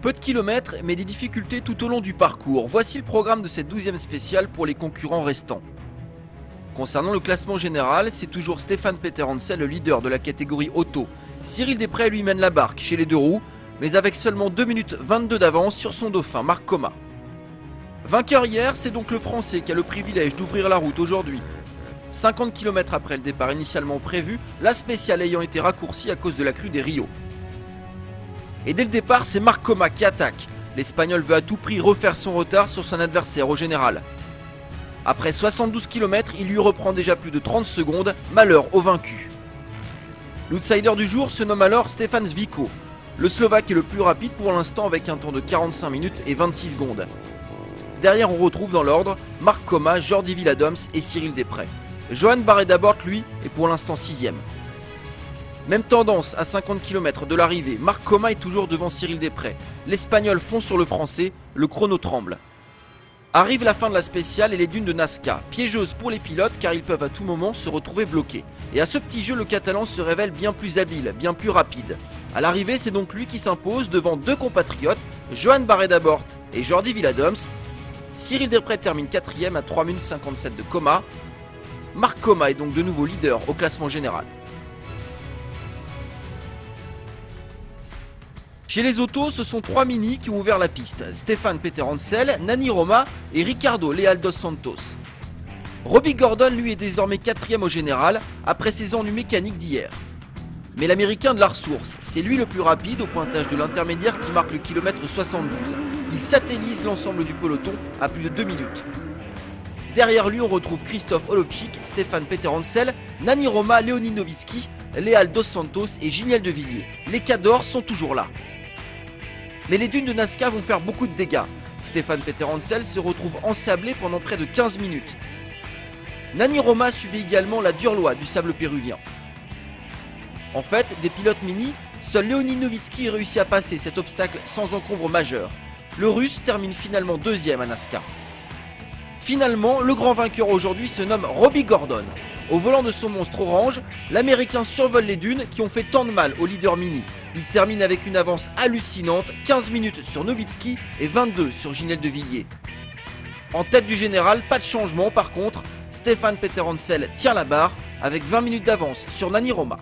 Peu de kilomètres, mais des difficultés tout au long du parcours. Voici le programme de cette 12e spéciale pour les concurrents restants. Concernant le classement général, c'est toujours Stéphane Peter Hansel, le leader de la catégorie auto. Cyril Després lui mène la barque chez les deux roues, mais avec seulement 2 minutes 22 d'avance sur son dauphin Marc Coma. Vainqueur hier, c'est donc le Français qui a le privilège d'ouvrir la route aujourd'hui. 50 km après le départ initialement prévu, la spéciale ayant été raccourcie à cause de la crue des Rio. Et dès le départ, c'est Marc Coma qui attaque. L'Espagnol veut à tout prix refaire son retard sur son adversaire au général. Après 72 km, il lui reprend déjà plus de 30 secondes, malheur au vaincu. L'outsider du jour se nomme alors Stefan Zviko. Le Slovaque est le plus rapide pour l'instant avec un temps de 45 minutes et 26 secondes. Derrière, on retrouve dans l'ordre Marc Coma, Jordi Villadoms et Cyril Després. Johan Barré-Dabort, lui, est pour l'instant 6ème. Même tendance à 50 km de l'arrivée, Marc Coma est toujours devant Cyril Després. L'Espagnol fonce sur le Français, le chrono tremble. Arrive la fin de la spéciale et les dunes de Nazca, piégeuses pour les pilotes car ils peuvent à tout moment se retrouver bloqués. Et à ce petit jeu, le Catalan se révèle bien plus habile, bien plus rapide. À l'arrivée, c'est donc lui qui s'impose devant deux compatriotes, Johan Barré-Dabort et Jordi Villadoms. Cyril Després termine 4ème à 3 minutes 57 de Coma. Marc Coma est donc de nouveau leader au classement général. Chez les autos, ce sont 3 mini qui ont ouvert la piste. Stéphane Peter Hansel, Nani Roma et Ricardo Leal dos Santos. Robbie Gordon, lui, est désormais 4ème au général, après ses ennuis mécaniques d'hier. Mais l'américain de la ressource, c'est lui le plus rapide au pointage de l'intermédiaire qui marque le kilomètre 72. Il satellise l'ensemble du peloton à plus de 2 minutes. Derrière lui, on retrouve Christophe Olovchik, Stéphane Peter Hansel, Nani Roma, Leoni Novitski, Leal dos Santos et Giniel de Villiers. Les cadors sont toujours là. Mais les dunes de Nazca vont faire beaucoup de dégâts. Stéphane Peter Hansel se retrouve ensablé pendant près de 15 minutes. Nani Roma subit également la dure loi du sable péruvien. En fait, des pilotes mini, seul Leonid Novitski réussit à passer cet obstacle sans encombre majeur. Le Russe termine finalement 2ème à Nazca. Finalement, le grand vainqueur aujourd'hui se nomme Robbie Gordon. Au volant de son monstre orange, l'Américain survole les dunes qui ont fait tant de mal au leader mini. Il termine avec une avance hallucinante, 15 minutes sur Novitski et 22 sur Giniel de Villiers. En tête du général, pas de changement par contre, Stéphane Peter Hansel tient la barre avec 20 minutes d'avance sur Nani Roma.